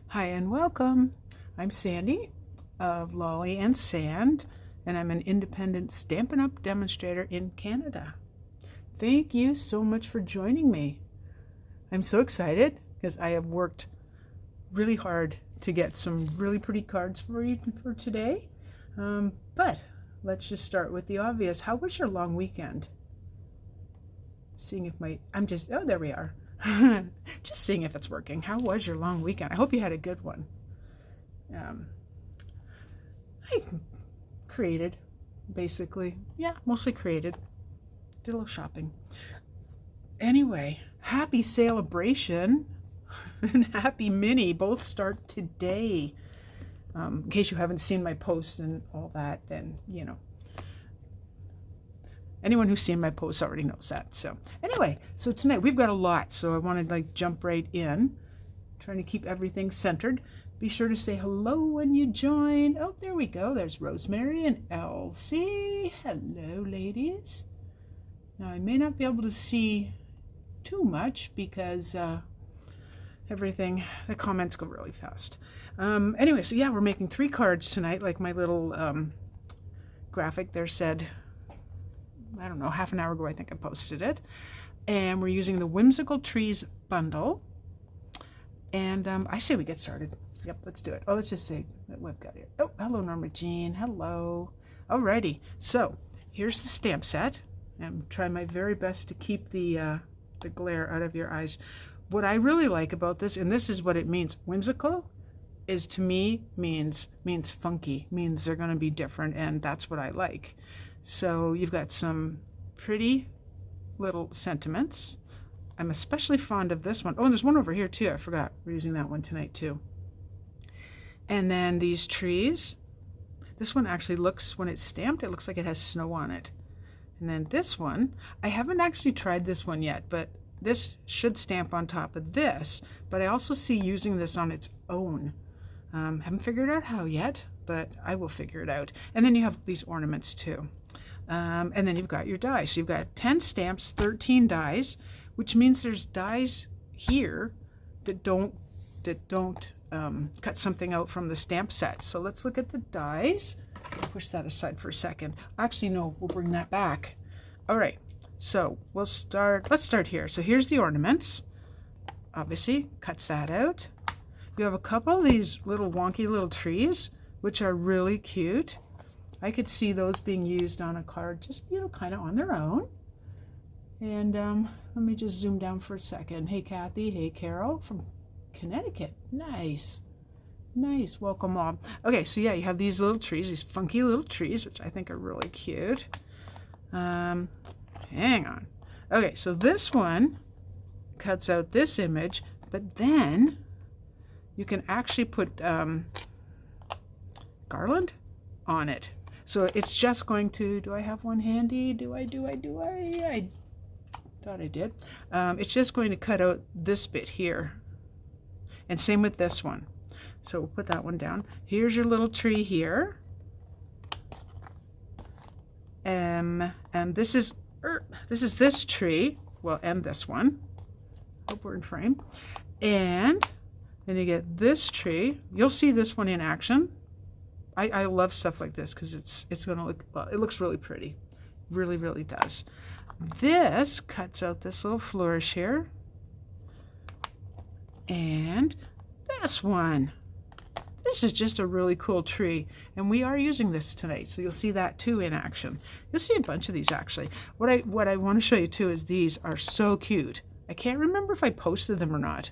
Hi and welcome. I'm Sandy of Lolly and Sand, and I'm an independent Stampin' Up! Demonstrator in Canada. Thank you so much for joining me. I'm so excited because I have worked really hard to get some really pretty cards for you for today. But let's just start with the obvious. How was your long weekend? Seeing if oh, there we are. Just seeing if it's working. How was your long weekend? I hope you had a good one. I created, basically. Yeah, mostly created. Did a little shopping. Anyway, happy Sale-a-bration and happy Mini. Both start today. In case you haven't seen my posts and all that, then, you know. Anyone who's seen my posts already knows that. So anyway, so tonight we've got a lot, so I want to jump right in, trying to keep everything centered. Be sure to say hello when you join. Oh, there we go. There's Rosemary and Elsie. Hello, ladies. Now I may not be able to see too much because the comments go really fast. Anyway, so yeah, we're making 3 cards tonight, like my little graphic there said. I don't know, half an hour ago I think I posted it. And we're using the Whimsical Trees Bundle. And I say we get started. Yep, let's do it. Oh, let's just say that we've got it. Oh, hello Norma Jean, hello. Alrighty, so here's the stamp set. I'm trying my very best to keep the glare out of your eyes. What I really like about this, and this is what it means, whimsical, is to me means funky, means they're gonna be different, and that's what I like. So you've got some pretty little sentiments. I'm especially fond of this one. Oh, and there's one over here too. I forgot. We're using that one tonight too. And then these trees. This one actually looks, when it's stamped, it looks like it has snow on it. And then this one, I haven't actually tried this one yet, but this should stamp on top of this. But I also see using this on its own. Haven't figured out how yet, but I will figure it out. And then you have these ornaments too. And then you've got your dies. So you've got 10 stamps, 13 dies, which means there's dies here that don't cut something out from the stamp set. So let's look at the dies. Push that aside for a second. Actually, no, we'll bring that back. All right, so let's start here. So here's the ornaments. Obviously, cuts that out. You have a couple of these little wonky little trees, which are really cute. I could see those being used on a card, just, you know, kind of on their own. And let me just zoom down for a second. Hey, Kathy. Hey, Carol from Connecticut. Nice. Nice. Welcome all. Okay, so yeah, you have these little trees, these funky little trees, which I think are really cute. Hang on. Okay, so this one cuts out this image, but then you can actually put garland on it. So it's just going to, do I have one handy? I thought I did. It's just going to cut out this bit here. And same with this one. So we'll put that one down. Here's your little tree here. And this is this tree. Well, and this one. Hope we're in frame. And then you get this tree. You'll see this one in action. I love stuff like this because it's gonna look, well, it looks really pretty. Really, really does. This cuts out this little flourish here. And this one. This is just a really cool tree. And we are using this tonight. So you'll see that too in action. You'll see a bunch of these actually. What I want to show you too is these are so cute. I can't remember if I posted them or not.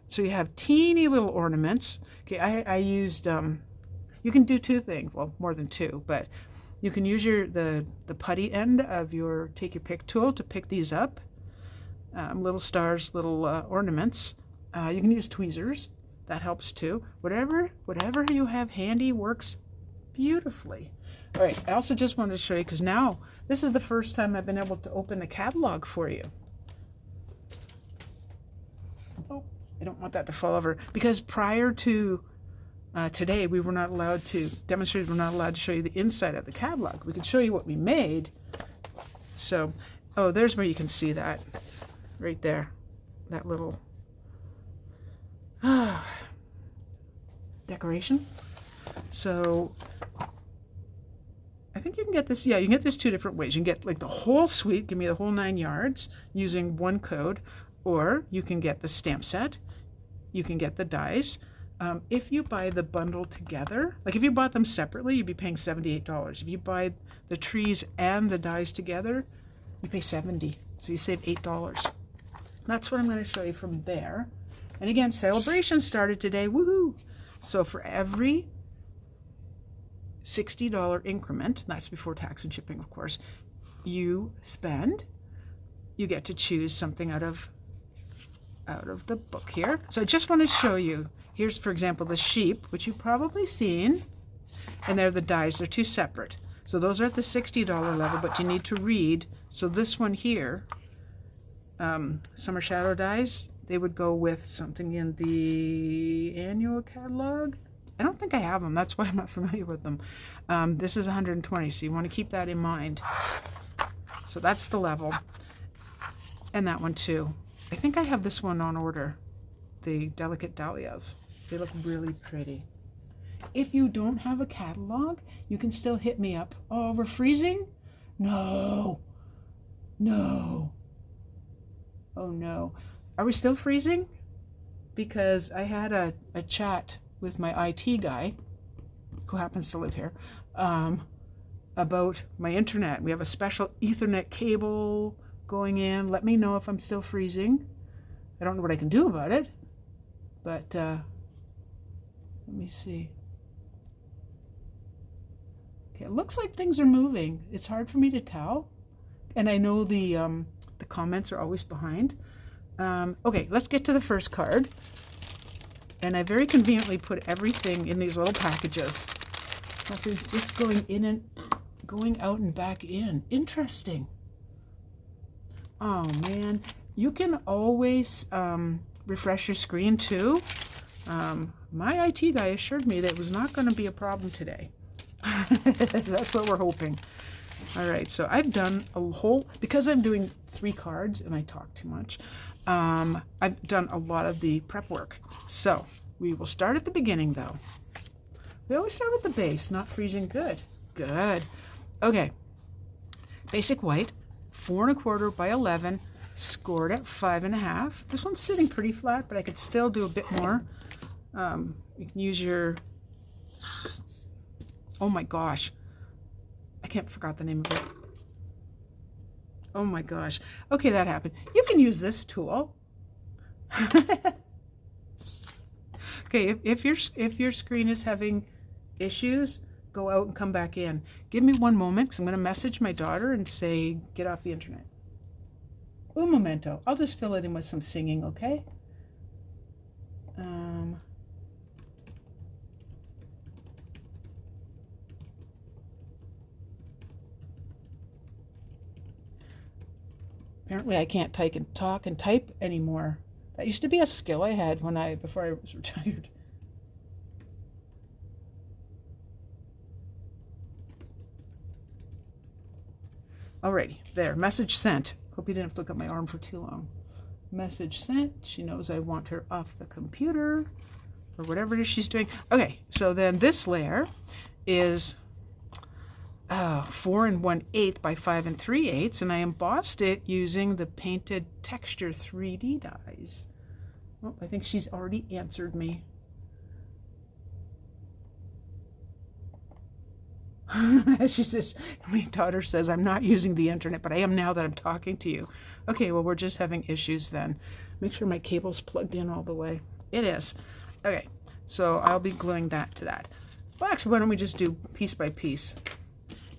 So you have teeny little ornaments. Okay, I used you can do 2 things, well, more than 2, but you can use the putty end of your take your pick tool to pick these up. Little stars, little ornaments. You can use tweezers. That helps too. Whatever you have handy works beautifully. All right, I also just wanted to show you, because now this is the first time I've been able to open the catalog for you. Oh, I don't want that to fall over, because prior to today, we were not allowed to, demonstrators were not allowed to show you the inside of the catalog. We could show you what we made. So, oh, there's where you can see that, right there, that little, decoration. So I think you can get this, yeah, you can get this two different ways. You can get like the whole suite, give me the whole 9 yards using one code, or you can get the stamp set, you can get the dies. If you buy the bundle together, like if you bought them separately, you'd be paying $78. If you buy the trees and the dies together, you pay $70. So you save $8. That's what I'm going to show you from there. And again, Sale-a-bration started today. Woohoo! So for every $60 increment, that's before tax and shipping, of course, you spend, you get to choose something out of the book here. So I just want to show you. Here's, for example, the sheep, which you've probably seen, and they're the dies. They're two separate. So those are at the $60 level, but you need to read. So this one here, Summer Shadow dies, they would go with something in the annual catalog. I don't think I have them. That's why I'm not familiar with them. This is 120, so you want to keep that in mind. So that's the level. And that one too. I think I have this one on order. The Delicate Dahlias. They look really pretty. If you don't have a catalog, you can still hit me up. Oh, we're freezing? No. No. Oh no. Are we still freezing? Because I had a chat with my IT guy, who happens to live here, about my internet. We have a special Ethernet cable going in. Let me know if I'm still freezing. I don't know what I can do about it, but let me see. Okay, it looks like things are moving. It's hard for me to tell, and I know the comments are always behind. Okay, let's get to the first card. And I very conveniently put everything in these little packages. But they're just going in and going out and back in. Interesting. Oh man, you can always refresh your screen too. My IT guy assured me that it was not going to be a problem today. That's what we're hoping. All right, so I've done a whole, because I'm doing 3 cards and I talk too much, I've done a lot of the prep work. So we will start at the beginning though. We always start with the base, not freezing. Good, good. Okay, basic white, 4 1/4 by 11, scored at 5.5. This one's sitting pretty flat, but I could still do a bit more. You can use your, oh my gosh, I can't forgot the name of it. Oh my gosh. Okay, that happened. You can use this tool. Okay, if your screen is having issues, go out and come back in. Give me one moment, because I'm going to message my daughter and say, get off the internet. Un momento. I'll just fill it in with some singing, okay? Apparently I can't talk and type anymore. That used to be a skill I had before I was retired. Alrighty, there, message sent. Hope you didn't have to look at my arm for too long. Message sent. She knows I want her off the computer or whatever it is she's doing. Okay, so then this layer is 4 1/8 by 5 3/8, and I embossed it using the painted texture 3D dies. Oh, I think she's already answered me. She says, my daughter says, I'm not using the internet, but I am now that I'm talking to you. Okay, well, we're just having issues then. Make sure my cable's plugged in all the way. It is. Okay, so I'll be gluing that to that. Well, actually, why don't we just do piece by piece,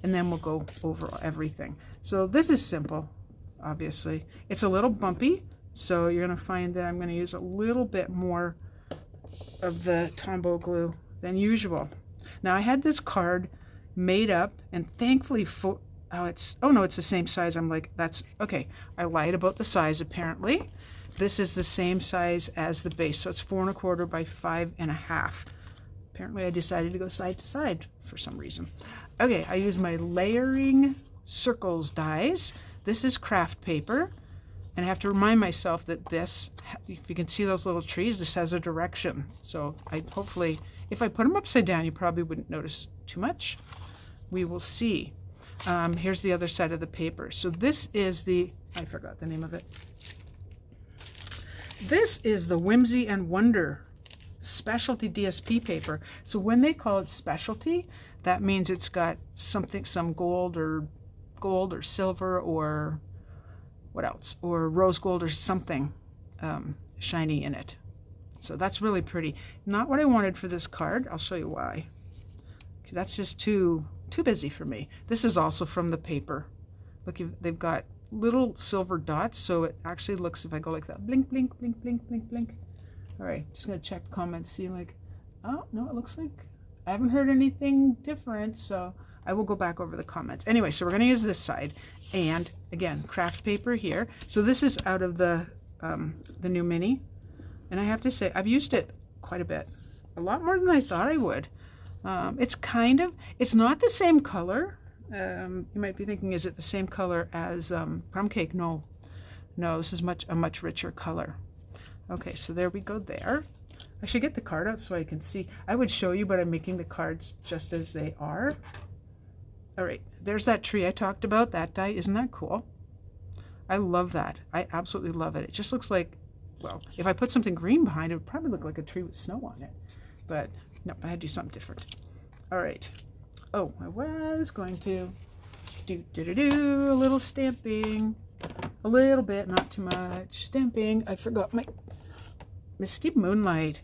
and then we'll go over everything. So this is simple, obviously. It's a little bumpy, so you're going to find that I'm going to use a little bit more of the Tombow glue than usual. Now, I had this card made up, and thankfully oh no, it's the same size. I'm like, that's okay, I lied about the size. Apparently this is the same size as the base, so it's 4 1/4 by 5.5. Apparently I decided to go side to side for some reason. Okay, I use my layering circles dies. This is craft paper. And I have to remind myself that this, if you can see those little trees, this has a direction. So hopefully, if I put them upside down, you probably wouldn't notice too much. We will see. Here's the other side of the paper. So this is I forgot the name of it. This is the Whimsy and Wonder specialty DSP paper. So when they call it specialty, that means it's got some gold or silver or what else, or rose gold or something shiny in it. So that's really pretty. Not what I wanted for this card. I'll show you why. That's just too busy for me. This is also from the paper. Look, they've got little silver dots, so it actually looks, if I go like that, blink, blink, blink, blink, blink, blink. All right, just gonna check comments, see like, oh no, it looks like I haven't heard anything different, so I will go back over the comments. Anyway, so we're gonna use this side, and again, craft paper here. So this is out of the new mini, and I have to say I've used it quite a bit, a lot more than I thought I would. It's not the same color. You might be thinking, is it the same color as Crumb Cake? No, this is a much richer color. Okay, so there we go there. I should get the card out so I can see. I would show you, but I'm making the cards just as they are. All right, there's that tree I talked about, that die. Isn't that cool? I love that. I absolutely love it. It just looks like, well, if I put something green behind it, it would probably look like a tree with snow on it. But no, I had to do something different. All right. Oh, I was going to do a little stamping. A little bit, not too much. Stamping. I forgot my Misty Moonlight.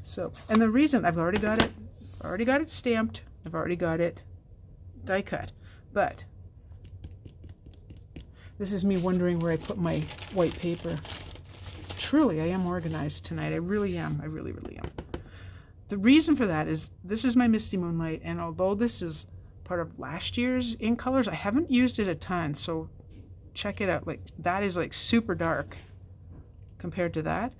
So, and the reason I've already got it stamped. I've already got it die cut. But this is me wondering where I put my white paper. Truly, I am organized tonight. I really am. I really, really am. The reason for that is this is my Misty Moonlight, and although this is part of last year's ink colors, I haven't used it a ton, so check it out. Like, that is like super dark compared to that.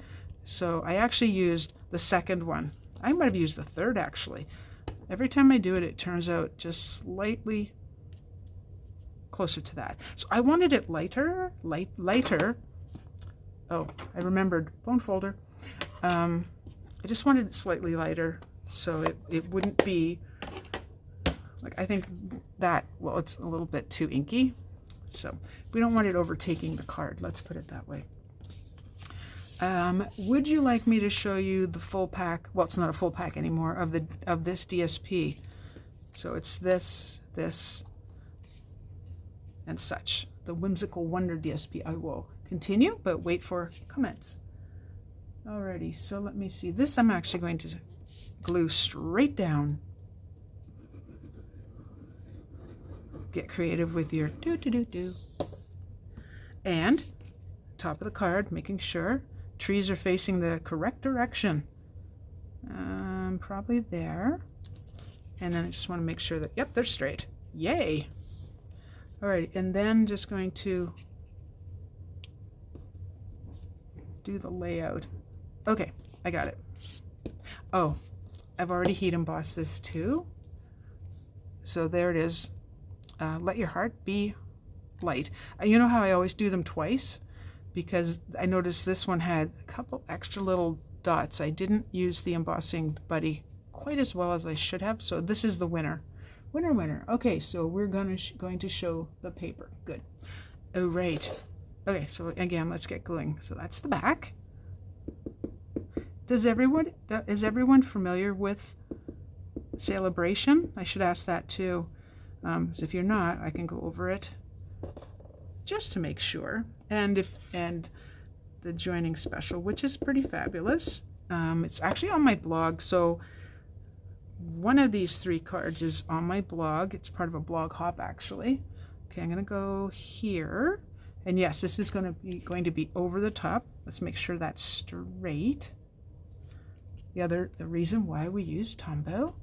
So I actually used the second one. I might have used the third actually. Every time I do it, it turns out just slightly closer to that. So I wanted it lighter. Oh, I remembered bone folder. I just wanted it slightly lighter so it wouldn't be like, I think that, well, it's a little bit too inky. So we don't want it overtaking the card. Let's put it that way. Would you like me to show you the full pack? Well, it's not a full pack anymore of this DSP. So it's this, and such. The Whimsical Wonder DSP. I will continue, but wait for comments. Alrighty, so let me see. This I'm actually going to glue straight down. Get creative with your do. And top of the card, making sure trees are facing the correct direction. Probably there. And then I just want to make sure that, yep, they're straight. Yay! Alright, and then just going to do the layout. Okay, I got it. Oh, I've already heat embossed this too. So there it is. Let your heart be light. You know how I always do them twice? Because I noticed this one had a couple extra little dots. I didn't use the embossing buddy quite as well as I should have. So this is the winner. Winner. Okay, so we're going to show the paper. Good. Oh, right. Okay, so again, let's get gluing. So that's the back. Is everyone familiar with Sale-a-bration? I should ask that too. So if you're not, I can go over it just to make sure. And the joining special, which is pretty fabulous. It's actually on my blog. So one of these 3 cards is on my blog. It's part of a blog hop actually. Okay, I'm gonna go here. And yes, this is going to be over the top. Let's make sure that's straight. The reason why we use Tombow.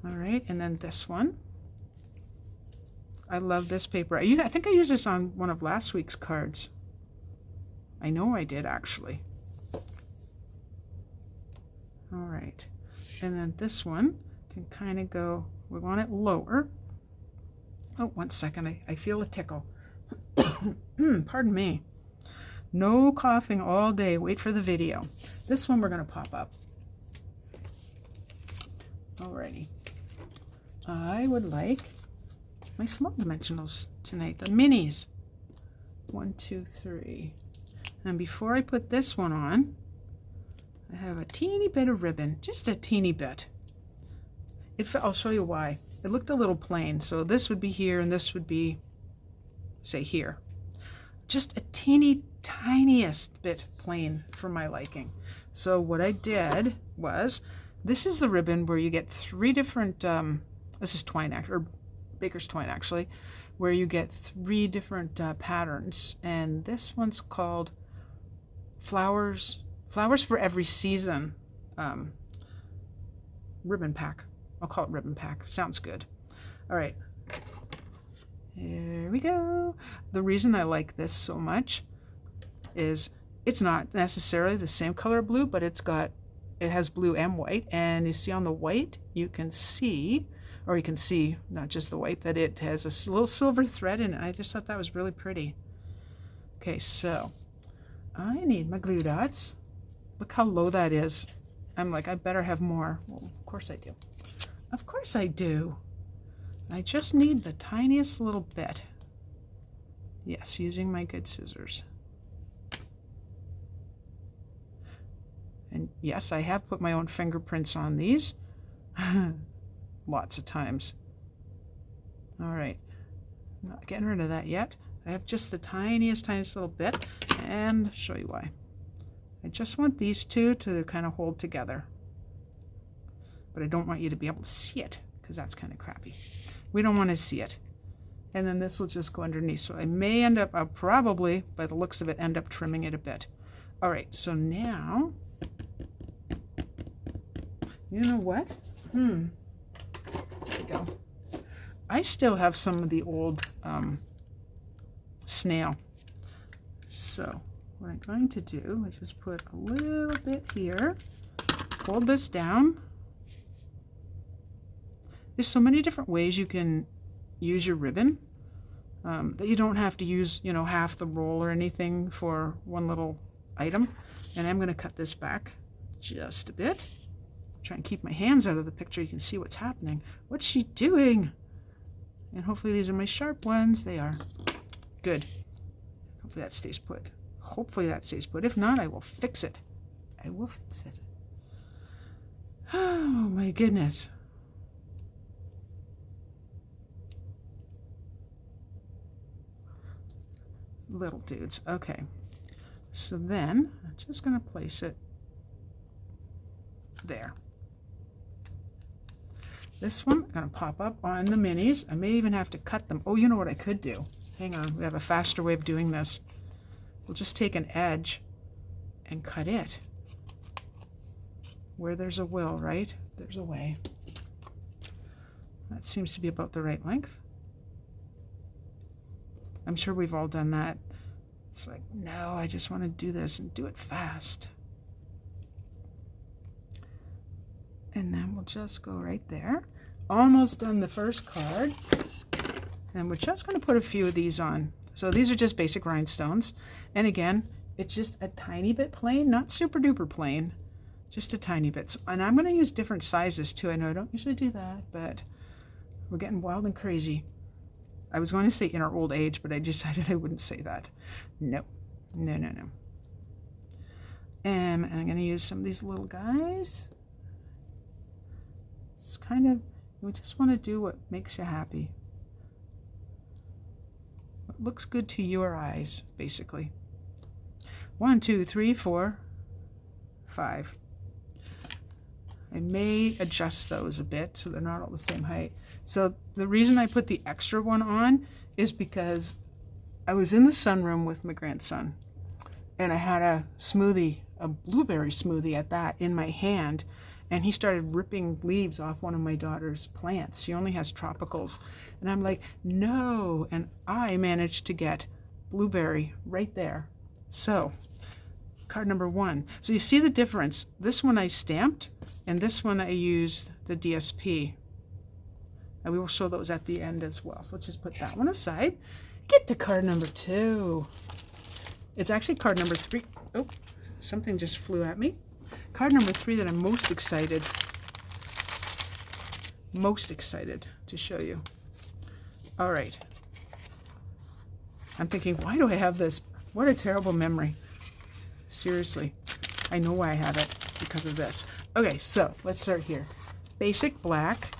All right, and then this one. I love this paper. I think I used this on one of last week's cards. I know I did actually. All right, and then this one can kind of go, we want it lower. Oh, one second, I feel a tickle. Pardon me. No coughing all day. Wait for the video. This one we're going to pop up. Alrighty. I would like my small dimensionals tonight, the minis. 1, 2, 3. And before I put this one on, I have a teeny bit of ribbon, just a teeny bit. I'll show you why. It looked a little plain, so this would be here and this would be, say, here. Just a teeny tiniest bit plain for my liking. So what I did was, this is the ribbon where you get 3 different, this is twine, or baker's twine actually, where you get 3 different patterns. And this one's called Flowers for Every Season ribbon pack. I'll call it ribbon pack. Sounds good. All right. Here we go. The reason I like this so much is it's not necessarily the same color blue, but it has blue and white. And you see on the white, you can see, not just the white, that it has a little silver thread in it. I just thought that was really pretty. Okay, so I need my glue dots. Look how low that is. I'm like, I better have more. Well, of course I do. Of course I do. I just need the tiniest little bit. Yes, using my good scissors. And yes, I have put my own fingerprints on these. Lots of times. All right. Not getting rid of that yet. I have just the tiniest little bit, and I'll show you why. I just want these two to kind of hold together. But I don't want you to be able to see it, because that's kind of crappy. We don't want to see it. And then this will just go underneath. So I may end up, I'll probably, by the looks of it, end up trimming it a bit. All right, so now, you know what? There we go. I still have some of the old snail. So what I'm going to do is just put a little bit here, hold this down. There's so many different ways you can use your ribbon that you don't have to use, you know, half the roll or anything for one little item. And I'm going to cut this back just a bit. Try and keep my hands out of the picture. You can see what's happening. What's she doing? And hopefully these are my sharp ones. They are. Good. Hopefully that stays put. Hopefully that stays put. If not, I will fix it. I will fix it. Oh my goodness. Little dudes. Okay. So then I'm just going to place it there. This one I'm going to pop up on the minis. I may even have to cut them. Oh, you know what I could do? Hang on. We have a faster way of doing this. We'll just take an edge and cut it. Where there's a will, right? There's a way. That seems to be about the right length. I'm sure we've all done that. It's like, no, I just want to do this and do it fast. And then we'll just go right there. Almost done the first card. And we're just going to put a few of these on. So these are just basic rhinestones. And again, it's just a tiny bit plain, not super duper plain, just a tiny bit. And I'm going to use different sizes too. I know I don't usually do that, but we're getting wild and crazy. I was going to say in our old age, but I decided I wouldn't say that. No, no, no, no. And I'm going to use some of these little guys. It's kind of, we just want to do what makes you happy. What looks good to your eyes, basically. 1, 2, 3, 4, 5. I may adjust those a bit so they're not all the same height. So the reason I put the extra one on is because I was in the sunroom with my grandson and I had a smoothie, a blueberry smoothie at that, in my hand, and he started ripping leaves off one of my daughter's plants. She only has tropicals. And I'm like, no. And I managed to get blueberry right there. So card number 1. So you see the difference. This one I stamped, and this one I used the DSP. And we will show those at the end as well. So let's just put that one aside. get to card number 2. It's actually card number 3. Oh, something just flew at me. Card number 3 that I'm most excited to show you. All right. I'm thinking, why do I have this? What a terrible memory. Seriously. I know why I have it, because of this. Okay, so let's start here. Basic black.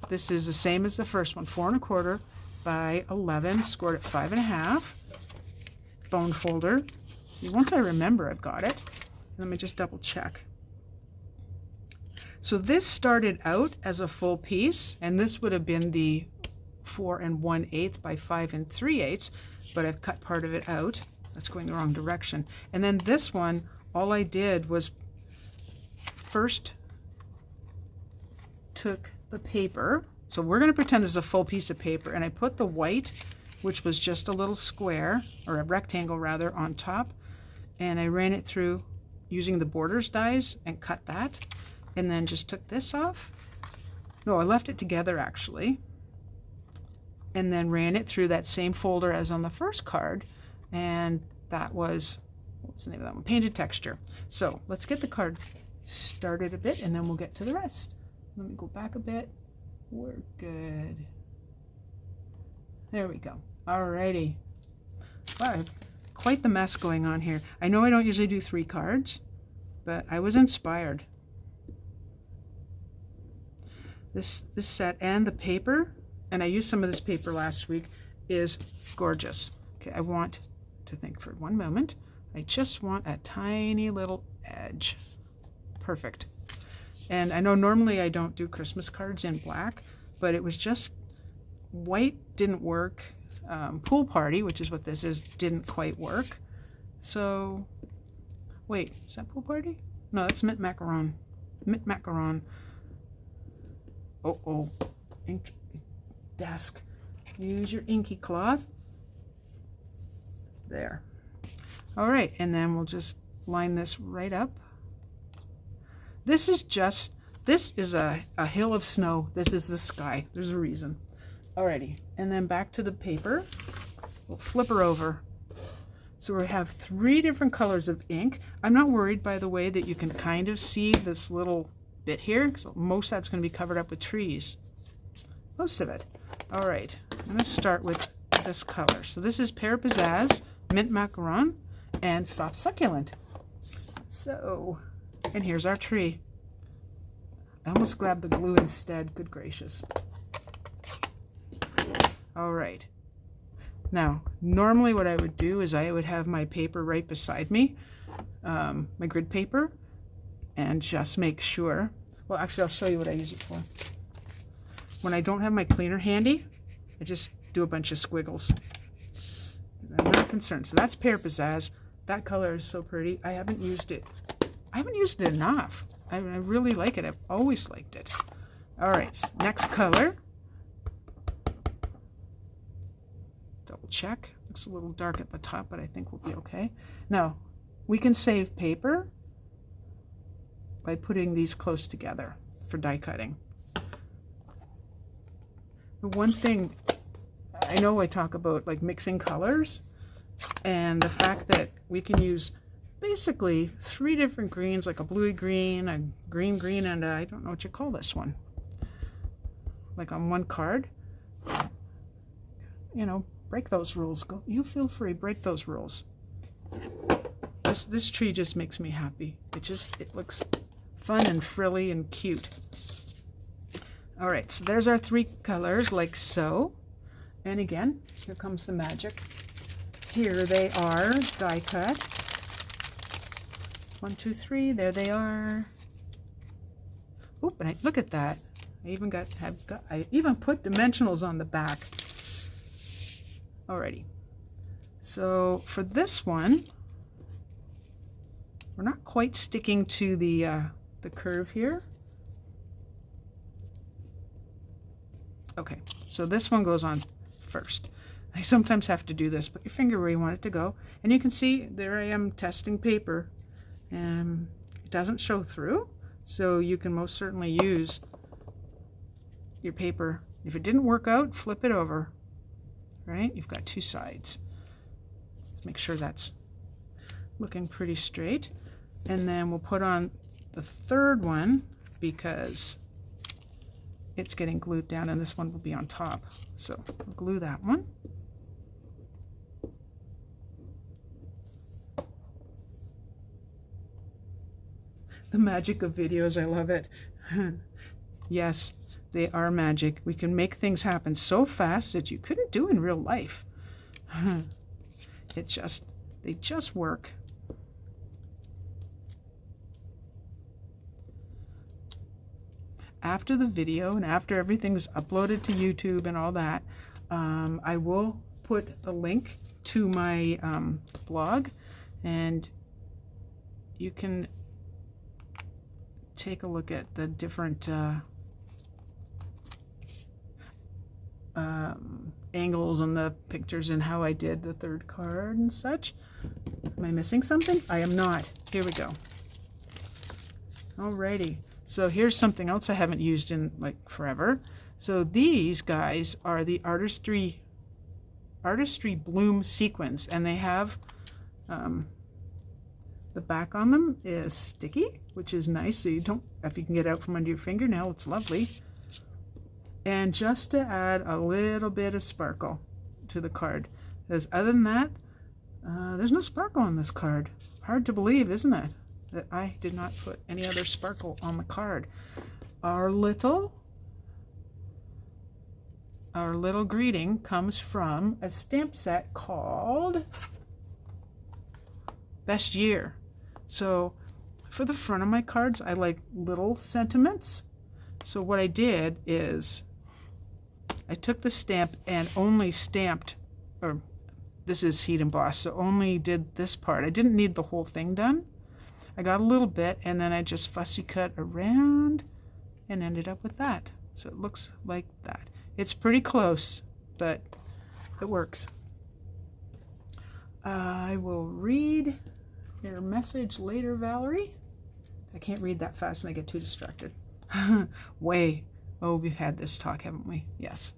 This is the same as the first one, 4 1/4 by 11, scored at 5 1/2. Bone folder. See, once I remember, I've got it. Let me just double check. So this started out as a full piece, and this would have been the 4 1/8 by 5 3/8, but I've cut part of it out. That's going the wrong direction. And then this one, all I did was first took the paper. So we're going to pretend there's a full piece of paper, and I put the white, which was just a little square, or a rectangle rather, on top, and I ran it through using the borders dies and cut that, and then just took this off. No, I left it together actually, and then ran it through that same folder as on the first card, and that was, what was the name of that one? Painted Texture. So let's get the card started a bit, and then we'll get to the rest. Let me go back a bit. We're good. There we go. Alrighty. Wow, quite the mess going on here. I know I don't usually do 3 cards, but I was inspired. This set and the paper, and I used some of this paper last week, is gorgeous. Okay, I want to think for one moment. I just want a tiny little edge. Perfect. And I know normally I don't do Christmas cards in black, but it was just white didn't work. Pool Party, which is what this is, didn't quite work. So, wait, is that Pool Party? No, that's Mint Macaron. Mint Macaron. Oh, ink desk. Use your inky cloth. There. All right, and then we'll just line this right up. This is a hill of snow. This is the sky. There's a reason. Alrighty, and then back to the paper. We'll flip her over. So we have 3 different colors of ink. I'm not worried, by the way, that you can kind of see this little bit here, because most of that's going to be covered up with trees. Most of it. All right, I'm going to start with this color. So this is Pear Pizzazz, Mint Macaron, and Soft Succulent. So, and here's our tree. I almost grabbed the glue instead. Good gracious. All right. Now, normally what I would do is I would have my paper right beside me, my grid paper, and just make sure. Well, actually, I'll show you what I use it for. When I don't have my cleaner handy, I just do a bunch of squiggles. I'm not concerned. So that's Pear Pizzazz. That color is so pretty. I haven't used it. I haven't used it enough. I really like it. I've always liked it. All right, next color. Double check. Looks a little dark at the top, but I think we'll be okay. Now, we can save paper by putting these close together for die cutting. The one thing, I know I talk about like mixing colors, and the fact that we can use basically 3 different greens, like a bluey green, a green green, and I don't know what you call this one, like on one card. You know, break those rules. Go, you feel free, break those rules. This tree just makes me happy. It looks fun and frilly and cute. All right, so there's our 3 colors, like so. And again, here comes the magic. Here they are, die cut. 1, 2, 3, there they are. Oop, and look at that. I even put dimensionals on the back. Alrighty. So for this one, we're not quite sticking to the curve here. Okay, so this one goes on first. I sometimes have to do this. Put your finger where you want it to go. And you can see there I am testing paper. And it doesn't show through. So you can most certainly use your paper. If it didn't work out, flip it over. right? You've got 2 sides. Let's make sure that's looking pretty straight. And then we'll put on the 3rd one because it's getting glued down, and this one will be on top. So we'll glue that one. The magic of videos, I love it. Yes, they are magic. We can make things happen so fast that you couldn't do in real life. They just work. After the video and after everything's uploaded to YouTube and all that, I will put a link to my blog, and you can take a look at the different angles on the pictures and how I did the 3rd card and such. Am I missing something? I am not. Here we go. Alrighty. So here's something else I haven't used in like forever. So these guys are the Artistry Bloom sequins, and they have the back on them is sticky, which is nice, so you don't, if you can get it out from under your fingernail, it's lovely. And just to add a little bit of sparkle to the card, because other than that, there's no sparkle on this card. Hard to believe, isn't it, that I did not put any other sparkle on the card. Our little greeting comes from a stamp set called Best Year. So for the front of my cards, I like little sentiments. So what I did is I took the stamp and only stamped, or this is heat embossed, so only did this part. I didn't need the whole thing done. I got a little bit, and then I just fussy cut around and ended up with that. So it looks like that. It's pretty close, but it works. I will read your message later, Valerie. I can't read that fast and I get too distracted. Oh, we've had this talk, haven't we? Yes.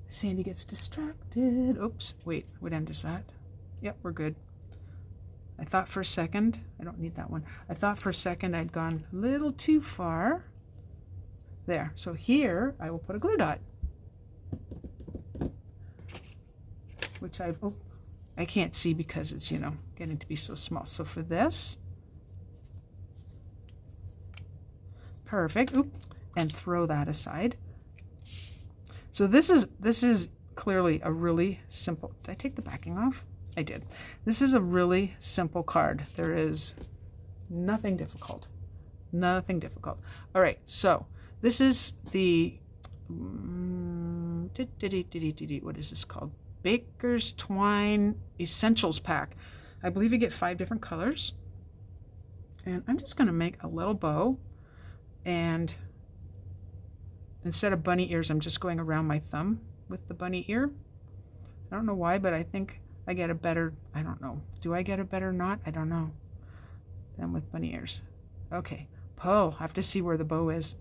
Sandy gets distracted. Oops, wait, what end is that? Yep, we're good. I thought for a second, I don't need that one. I thought for a second I'd gone a little too far. There, so here I will put a glue dot. Which I can't see because it's, you know, getting to be so small. So for this, perfect. Oop, and throw that aside. So this is clearly a really simple. Did I take the backing off? I did. This is a really simple card. There is nothing difficult. Nothing difficult. All right, so this is the what is this called? Baker's Twine Essentials Pack. I believe you get 5 different colors. And I'm just going to make a little bow, and instead of bunny ears, I'm just going around my thumb with the bunny ear. I don't know why, but I think I get a better, I don't know. Do I get a better knot? I don't know. Than with bunny ears. Okay, pull. I have to see where the bow is.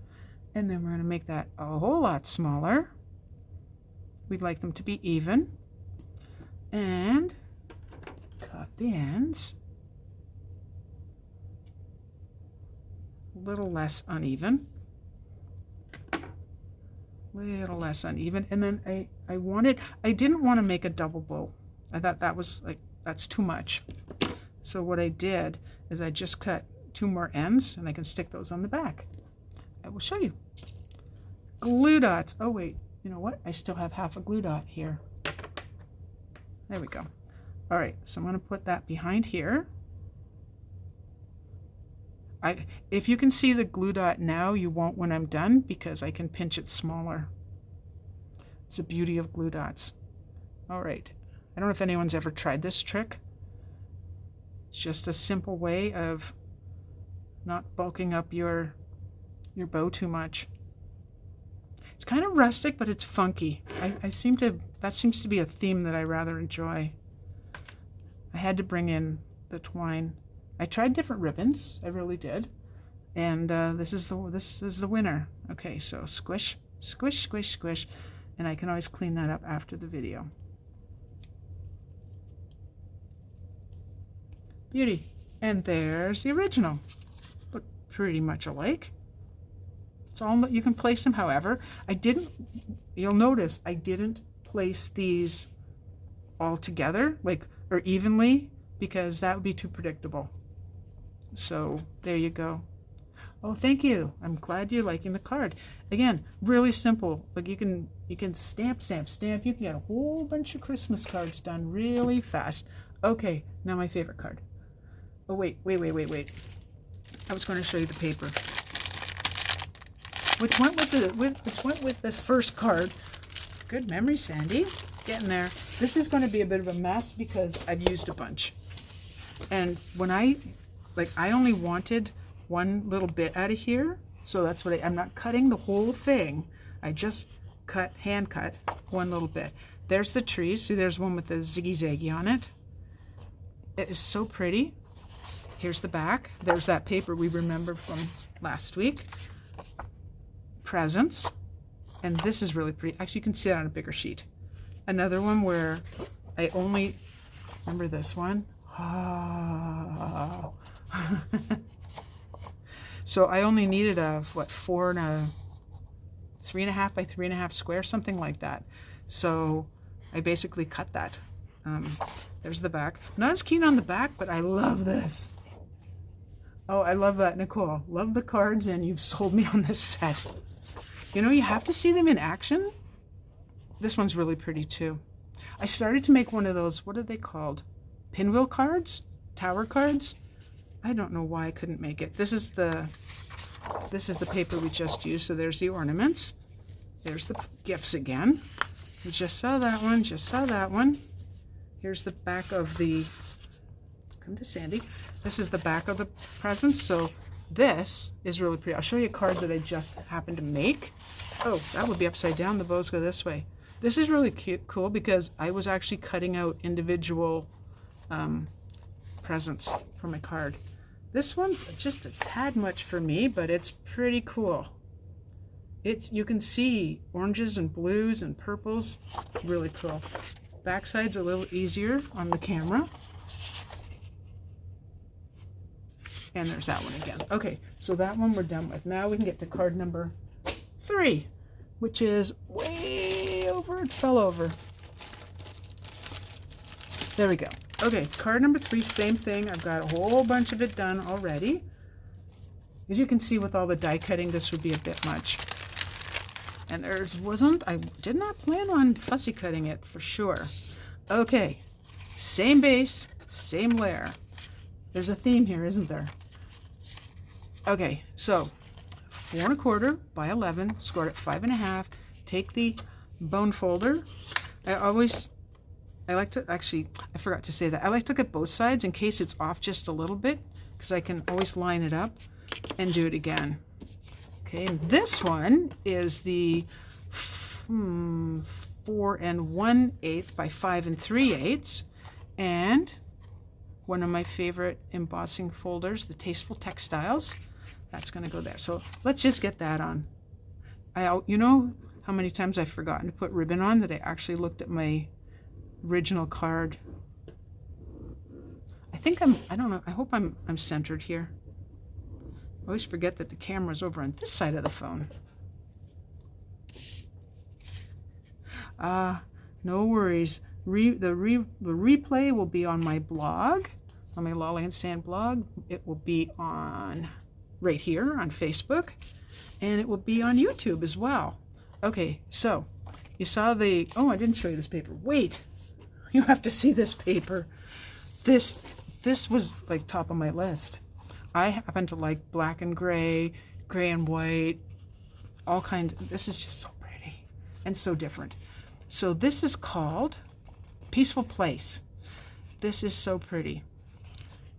And then we're going to make that a whole lot smaller. We'd like them to be even. And cut the ends. A little less uneven. Little less uneven. And then I didn't want to make a double bow. I thought that was like, that's too much. So what I did is I just cut 2 more ends, and I can stick those on the back. I will show you. Glue dots. Oh wait, you know what? I still have half a glue dot here. There we go. All right, so I'm going to put that behind here. If you can see the glue dot now, you won't when I'm done, because I can pinch it smaller. It's the beauty of glue dots. All right. I don't know if anyone's ever tried this trick. It's just a simple way of not bulking up your bow too much. It's kind of rustic, but it's funky. That seems to be a theme that I rather enjoy. I had to bring in the twine. I tried different ribbons, I really did. And this is the winner. Okay, so squish, squish, squish, squish. And I can always clean that up after the video. Beauty. And there's the original. Look pretty much alike. It's all, you can place them however. You'll notice I didn't place these all together, like, or evenly, because that would be too predictable. So there you go. Oh, thank you. I'm glad you're liking the card. Again, really simple. Like you can stamp. You can get a whole bunch of Christmas cards done really fast. Okay, now my favorite card. Oh, wait. I was going to show you the paper. Which went with the first card. Good memory, Sandy. Getting there. This is going to be a bit of a mess because I've used a bunch. And when I only wanted one little bit out of here, so that's what I'm not cutting the whole thing. I just hand cut one little bit. There's the trees. See, there's one with the ziggy-zaggy on it. It is so pretty. Here's the back. There's that paper we remember from last week. Presents. And this is really pretty. Actually, you can see that on a bigger sheet. Another one where I only remember this one. Oh. So I only needed a 3.5 by 3.5 square, something like that. So I basically cut that. There's the back. Not as keen on the back, but I love this. Oh, I love that, Nicole. Love the cards, and you've sold me on this set. You know, you have to see them in action. This one's really pretty too. I started to make one of those, what are they called? Pinwheel cards? Tower cards? I don't know why I couldn't make it. This is the paper we just used. So there's the ornaments. There's the gifts again. We just saw that one, just saw that one. Here's the back of the, come to Sandy. This is the back of the presents. So this is really pretty. I'll show you a card that I just happened to make. Oh, that would be upside down. The bows go this way. This is really cool because I was actually cutting out individual presents for my card. This one's just a tad much for me, but it's pretty cool. You can see oranges and blues and purples. Really cool. Backside's a little easier on the camera. And there's that one again. Okay, so that one we're done with. Now we can get to card number 3, which is way over. It fell over. There we go. Okay, card number 3, same thing. I've got a whole bunch of it done already. As you can see with all the die cutting, this would be a bit much. And I did not plan on fussy cutting it for sure. Okay, same base, same layer. There's a theme here, isn't there? Okay, so 4 1/4 by 11, scored at 5.5. Take the bone folder. I like to, actually, I forgot to say that. I like to look at both sides in case it's off just a little bit, because I can always line it up and do it again. Okay, and this one is the 4 1/8 by 5 3/8, and one of my favorite embossing folders, the Tasteful Textiles. That's going to go there. So let's just get that on. You know how many times I've forgotten to put ribbon on that I actually looked at my original card. I don't know, I hope I'm centered here. I always forget that the camera's over on this side of the phone. No worries. The replay will be on my blog, on my Lolly and Sand blog. It will be on right here on Facebook, and it will be on YouTube as well. Okay, so you saw the, oh, I didn't show you this paper. Wait, you have to see this paper. This was like top of my list. I happen to like black and gray, gray and white, all kinds. This is just so pretty and so different. So this is called Peaceful Place. This is so pretty.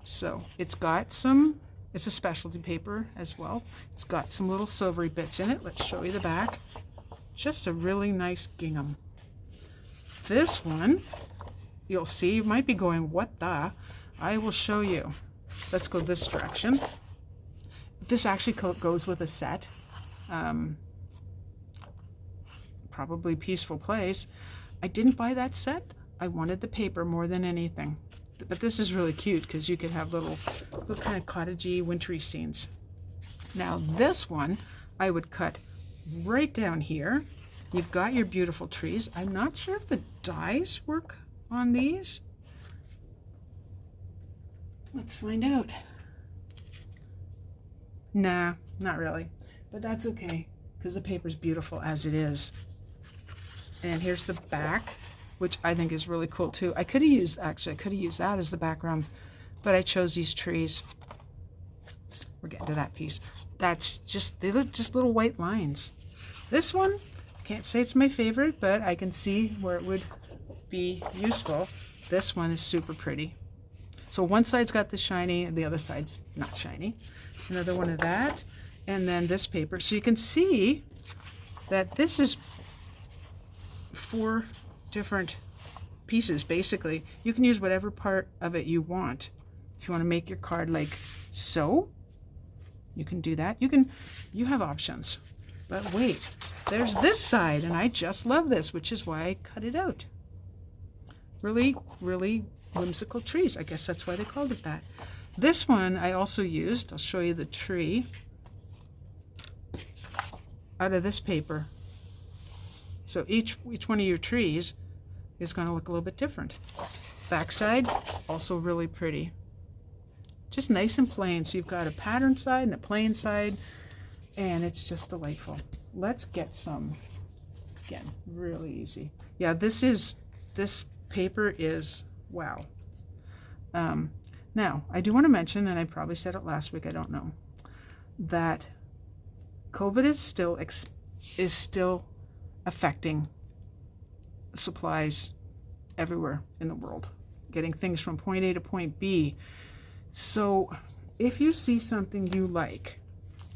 So it's got some, it's a specialty paper as well. It's got some little silvery bits in it. Let's show you the back. Just a really nice gingham. This one, you'll see, you might be going, what the? I will show you. Let's go this direction. This actually goes with a set. Probably Peaceful Place. I didn't buy that set. I wanted the paper more than anything. But this is really cute because you could have little kind of cottagey, wintry scenes. Now this one, I would cut right down here. You've got your beautiful trees. I'm not sure if the dies work on these. Let's find out. Nah, not really. But that's okay because the paper's beautiful as it is. And here's the back, which I think is really cool too. I could have used that as the background, but I chose these trees. We're getting to that piece. That's just, they look just little white lines. This one, can't say it's my favorite, but I can see where it would be useful. This one is super pretty. So one side's got the shiny and the other side's not shiny. Another one of that, and then this paper. So you can see that this is 4 different pieces basically. You can use whatever part of it you want. If you want to make your card like so, you can do that. You have options. But wait, there's this side, and I just love this, which is why I cut it out. Really, really whimsical trees. I guess that's why they called it that. This one I also used, I'll show you the tree, out of this paper. So each one of your trees is going to look a little bit different. Backside, also really pretty. Just nice and plain. So you've got a pattern side and a plain side, and it's just delightful. Let's get some, again, really easy. Yeah, this paper is, wow. Now, I do want to mention, and I probably said it last week, I don't know, that COVID is still affecting supplies everywhere in the world, getting things from point A to point B. So if you see something you like,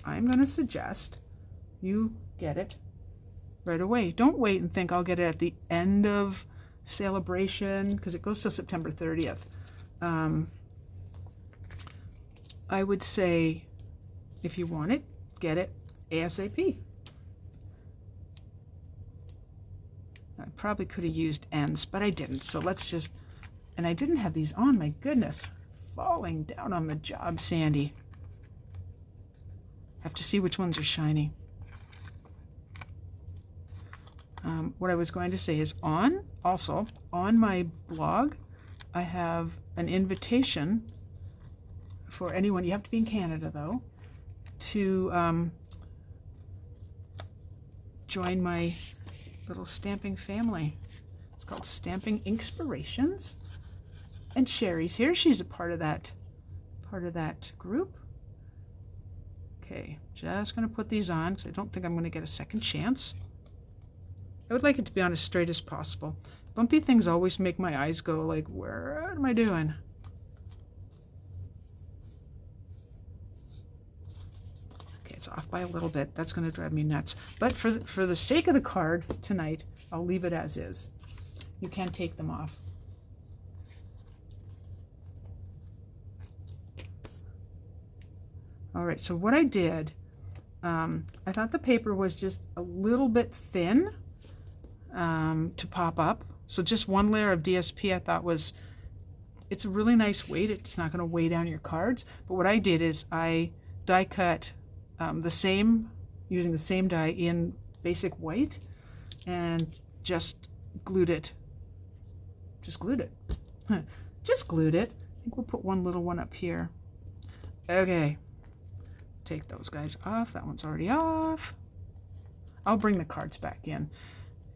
I'm going to suggest you get it right away. Don't wait and think I'll get it at the end of Sale-a-bration, because it goes till September 30th. I would say if you want it, get it ASAP. I probably could have used ends, but I didn't. So let's just, and I didn't have these on, my goodness. Falling down on the job, Sandy. Have to see which ones are shiny. What I was going to say is also on my blog, I have an invitation for anyone, you have to be in Canada though, to join my little stamping family. It's called Stamping Inspirations. And Sherry's here. She's a part of that group. Okay, just going to put these on because I don't think I'm going to get a second chance. I would like it to be on as straight as possible. Bumpy things always make my eyes go like, what am I doing? Okay, it's off by a little bit. That's going to drive me nuts. But for the sake of the card tonight, I'll leave it as is. You can take them off. All right, so what I did, I thought the paper was just a little bit thin to pop up. So just one layer of DSP I thought was, it's a really nice weight. It's not going to weigh down your cards. But what I did is I die cut using the same die in basic white and just glued it. Just glued it. Just glued it. I think we'll put one little one up here. Okay. Take those guys off. That one's already off. I'll bring the cards back in.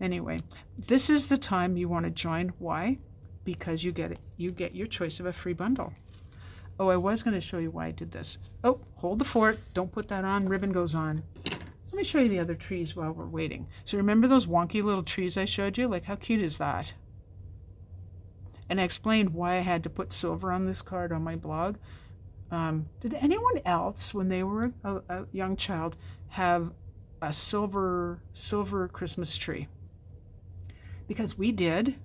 Anyway, this is the time you want to join. Why? Because you get your choice of a free bundle. Oh, I was going to show you why I did this. Oh, hold the fort. Don't put that on. Ribbon goes on. Let me show you the other trees while we're waiting. So remember those wonky little trees I showed you? Like, how cute is that? And I explained why I had to put silver on this card on my blog. Did anyone else, when they were a young child, have a silver Christmas tree? Because we did,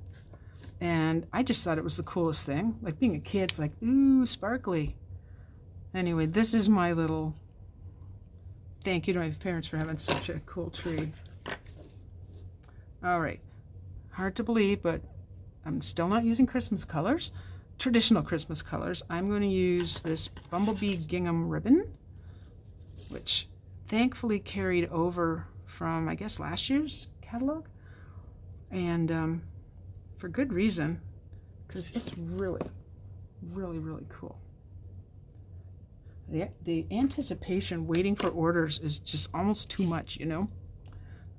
and I just thought it was the coolest thing. Like being a kid, it's like, ooh, sparkly. Anyway, this is my little thank you to my parents for having such a cool tree. All right, hard to believe, but I'm still not using Christmas colors. traditional Christmas colors, I'm going to use this Bumblebee Gingham ribbon, which thankfully carried over from, I guess, last year's catalog, and for good reason, because it's really, really, really cool. The anticipation waiting for orders is just almost too much, you know.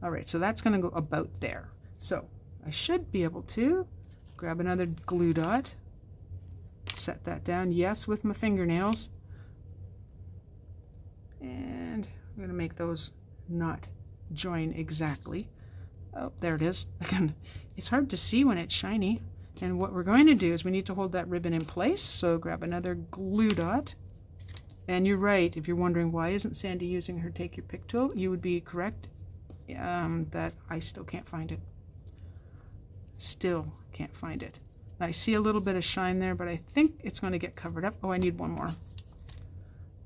All right, so that's going to go about there. So I should be able to grab another glue dot, set that down, yes, with my fingernails, and I'm going to make those not join exactly. Oh, there it is. Again, it's hard to see when it's shiny, and what we're going to do is we need to hold that ribbon in place, so grab another glue dot. And you're right, if you're wondering why isn't Sandy using her take your pick tool, you would be correct, that I still can't find it. Still can't find it. I see a little bit of shine there, but I think it's going to get covered up. Oh, I need one more.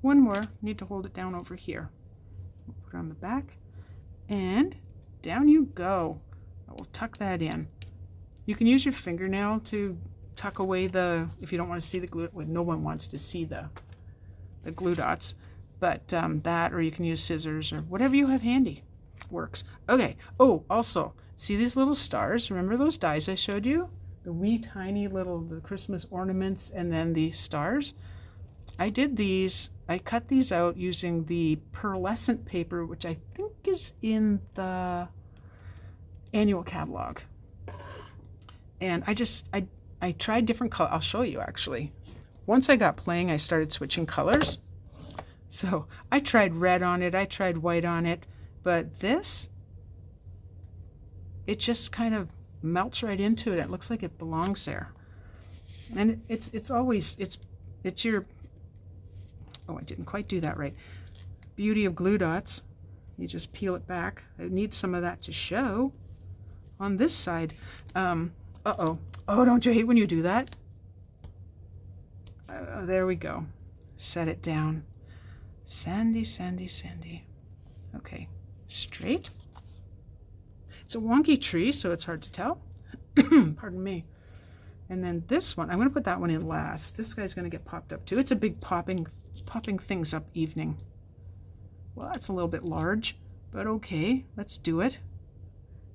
One more. Need to hold it down over here. Put it on the back, and down you go. I will tuck that in. You can use your fingernail to tuck away the, if you don't want to see the glue, well, no one wants to see the glue dots, but that, or you can use scissors or whatever you have handy works. Okay. Oh, also, see these little stars? Remember those dies I showed you? The wee tiny little, the Christmas ornaments and then the stars? I did these, I cut these out using the pearlescent paper, which I think is in the annual catalog. And I tried different colors. I'll show you actually. Once I got playing, I started switching colors. So I tried red on it, I tried white on it, but this, it just kind of melts right into it. It looks like it belongs there. And it's always, it's your, oh, I didn't quite do that right. Beauty of glue dots. You just peel it back. I need some of that to show on this side. Uh-oh. Oh, don't you hate when you do that? There we go. Set it down. Sandy, Sandy, Sandy. Okay, straight. It's a wonky tree, so it's hard to tell. Pardon me. And then this one, I'm going to put that one in last. This guy's going to get popped up too. It's a big popping things up evening. Well, that's a little bit large, but okay, let's do it.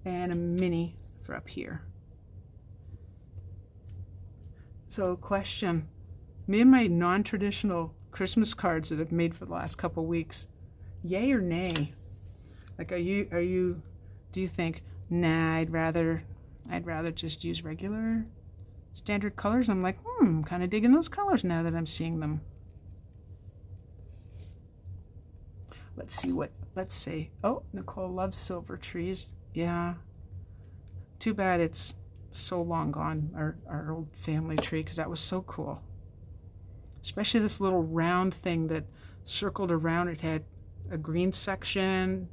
And a mini for up here. So, question. Me and my non-traditional Christmas cards that I've made for the last couple weeks, yay or nay? Like, do you think, nah, I'd rather just use regular standard colors? I'm like, I'm kind of digging those colors now that I'm seeing them. Let's see what, let's see. Oh, Nicole loves silver trees. Yeah. Too bad it's so long gone, our old family tree, because that was so cool. Especially this little round thing that circled around. It had a green section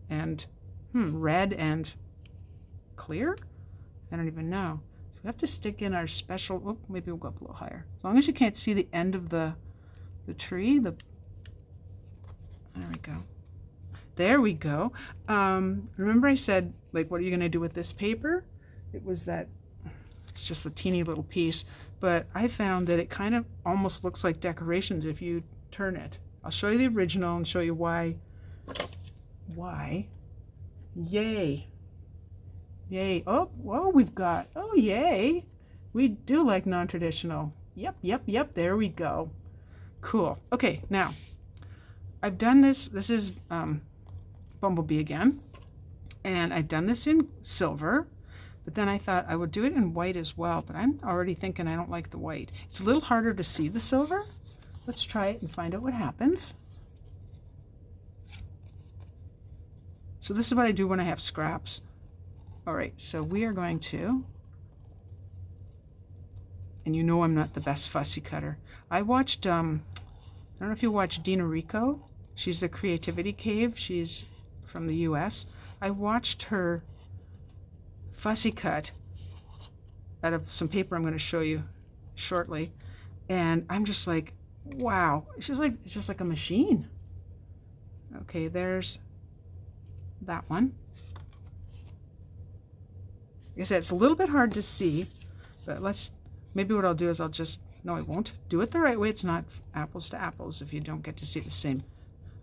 and red and clear? I don't even know. So we have to stick in our special, oh, maybe we'll go up a little higher. As long as you can't see the end of the tree, there we go. There we go. Remember I said, like, what are you going to do with this paper? It was that, it's just a teeny little piece, but I found that it kind of almost looks like decorations if you turn it. I'll show you the original and show you why. Why? Yay. Yay. Oh, whoa, we've got, oh, yay. We do like non-traditional. Yep, yep, yep, there we go. Cool. Okay, now, I've done this. This is Bumblebee again. And I've done this in silver. But then I thought I would do it in white as well, but I'm already thinking I don't like the white. It's a little harder to see the silver. Let's try it and find out what happens. So this is what I do when I have scraps. All right, so we are going to, and you know I'm not the best fussy cutter. I watched, I don't know if you watch Dina Rico. She's the Creativity Cave. She's from the US. I watched her fussy cut out of some paper I'm going to show you shortly, and I'm just like, wow, it's just like a machine. Okay, there's that one. Like I said, it's a little bit hard to see, but let's Maybe what I'll do is I'll just, no, I won't do it the right way. It's not apples to apples if you don't get to see the same.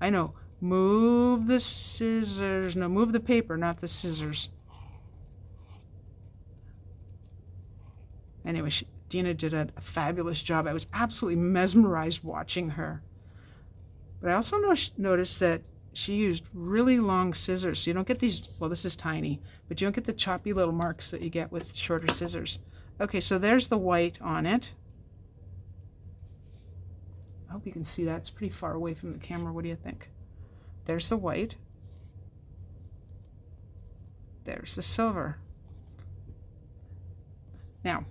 I know. Move the scissors. No, move the paper, not the scissors. Anyway, Dina did a fabulous job. I was absolutely mesmerized watching her. But I also noticed that she used really long scissors. So you don't get these, well, this is tiny, but you don't get the choppy little marks that you get with shorter scissors. Okay, so there's the white on it. I hope you can see that. It's pretty far away from the camera. What do you think? There's the white. There's the silver. Now,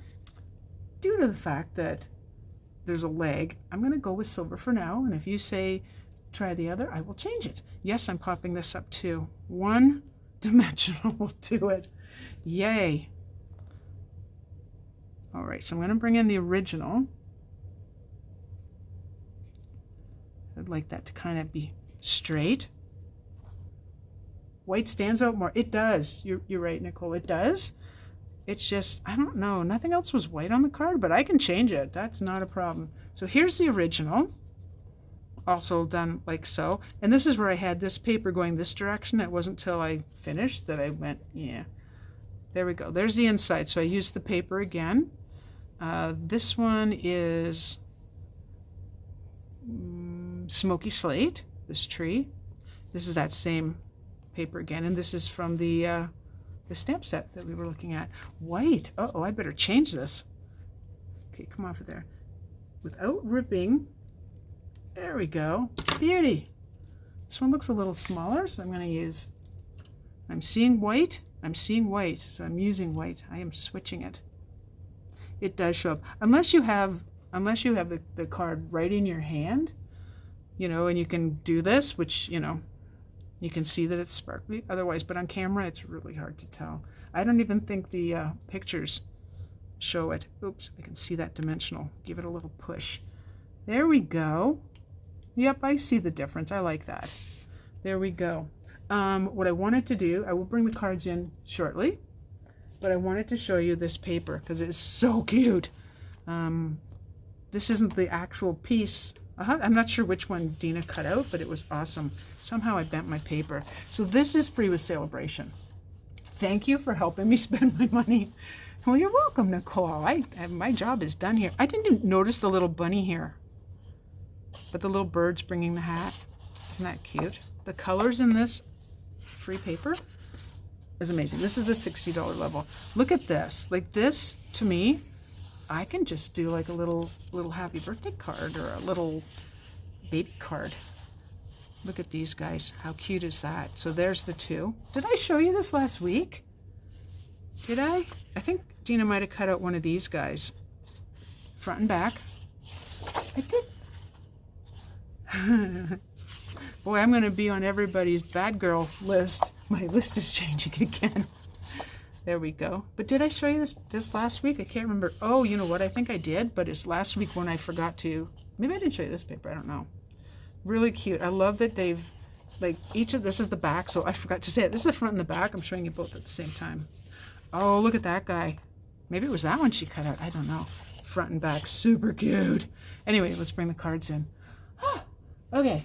due to the fact that there's a leg, I'm going to go with silver for now. And if you say try the other, I will change it. Yes, I'm popping this up too. One dimensional will do it. Yay. All right, so I'm going to bring in the original. I'd like that to kind of be straight. White stands out more. It does. You're right, Nicole. It does. It's just, I don't know. Nothing else was white on the card, but I can change it. That's not a problem. So here's the original. Also done like so. And this is where I had this paper going this direction. It wasn't until I finished that I went, yeah. There we go. There's the inside. So I used the paper again. This one is Smoky Slate, this tree. This is that same paper again. And this is from the stamp set that we were looking at. White. Uh-oh, I better change this. Okay, come off of there. Without ripping. There we go. Beauty. This one looks a little smaller, so I'm going to use, I'm seeing white, so I'm using white. I am switching it. It does show up. Unless you have the card right in your hand, you know, and you can do this, which, you know, you can see that it's sparkly otherwise, but on camera it's really hard to tell. I don't even think the pictures show it. Oops, I can see that dimensional. Give it a little push. There we go. Yep, I see the difference. I like that. There we go. What I wanted to do, I will bring the cards in shortly, but I wanted to show you this paper because it's so cute. This isn't the actual piece. I'm not sure which one Dina cut out, but it was awesome. Somehow I bent my paper. So this is free with Sale-a-bration. Thank you for helping me spend my money. Well, you're welcome, Nicole. My job is done here. I didn't even notice the little bunny here, but the little bird's bringing the hat. Isn't that cute? The colors in this free paper is amazing. This is a $60 level. Look at this. Like this, to me, I can just do like a little happy birthday card or a little baby card. Look at these guys. How cute is that? So there's the two. Did I show you this last week? Did I? I think Dina might have cut out one of these guys. Front and back. I did. Boy, I'm going to be on everybody's bad girl list. My list is changing again. There we go. But did I show you this last week? I can't remember. Oh, you know what? I think I did, but it's last week when I forgot to. Maybe I didn't show you this paper. I don't know. Really cute. I love that they've, like, each of this is the back, so I forgot to say it. This is the front and the back. I'm showing you both at the same time. Oh, look at that guy. Maybe it was that one she cut out. I don't know. Front and back. Super cute. Anyway, let's bring the cards in. Okay.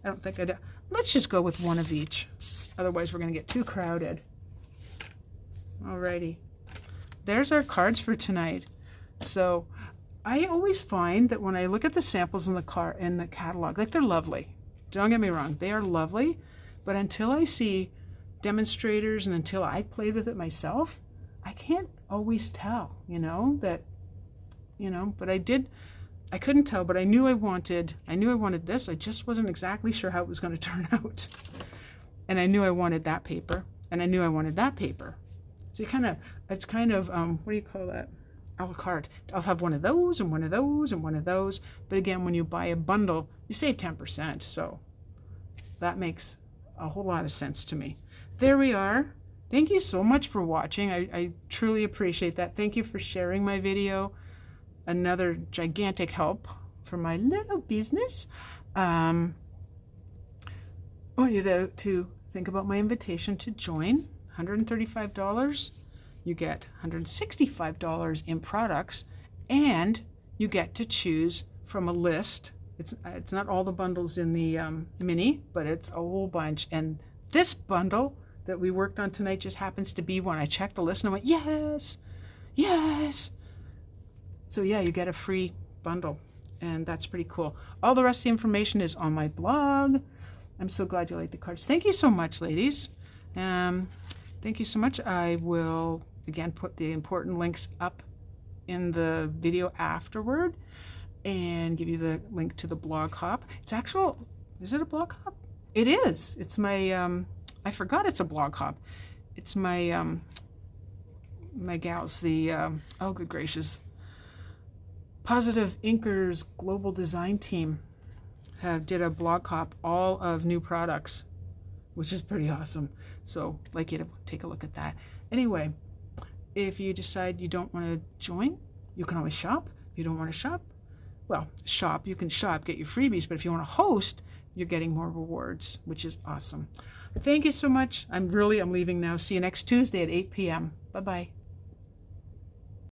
I don't think I do. Let's just go with one of each. Otherwise, we're going to get too crowded. Alrighty. There's our cards for tonight. So I always find that when I look at the samples in the catalog, like, they're lovely. Don't get me wrong. They are lovely. But until I see demonstrators and until I played with it myself, I can't always tell, you know, that, you know, but I couldn't tell, but I knew I wanted this. I just wasn't exactly sure how it was going to turn out. And I knew I wanted that paper, and I knew I wanted that paper. So it's kind of, what do you call that? A la carte. I'll have one of those and one of those and one of those. But again, when you buy a bundle, you save 10%. So that makes a whole lot of sense to me. There we are. Thank you so much for watching. I truly appreciate that. Thank you for sharing my video. Another gigantic help for my little business. I want you to think about my invitation to join. $135. you get $165 in products, and you get to choose from a list. It's not all the bundles in the mini, but it's a whole bunch. And this bundle that we worked on tonight just happens to be one. I checked the list and I went, yes, yes. So yeah, you get a free bundle, and that's pretty cool. All the rest of the information is on my blog. I'm so glad you like the cards. Thank you so much, ladies. Thank you so much. I will again put the important links up in the video afterward and give you the link to the blog hop. It's actual, is it a blog hop? It is. It's my I forgot it's a blog hop. It's my my gals, the oh good gracious, Positive Inkers Global Design Team did a blog hop, all of new products, which is pretty awesome. So I'd like you to take a look at that. Anyway, if you decide you don't want to join, you can always shop. If you don't want to shop, well, shop, you can shop, get your freebies, but if you want to host, you're getting more rewards, which is awesome. Thank you so much. I'm leaving now. See you next Tuesday at 8 p.m. Bye-bye.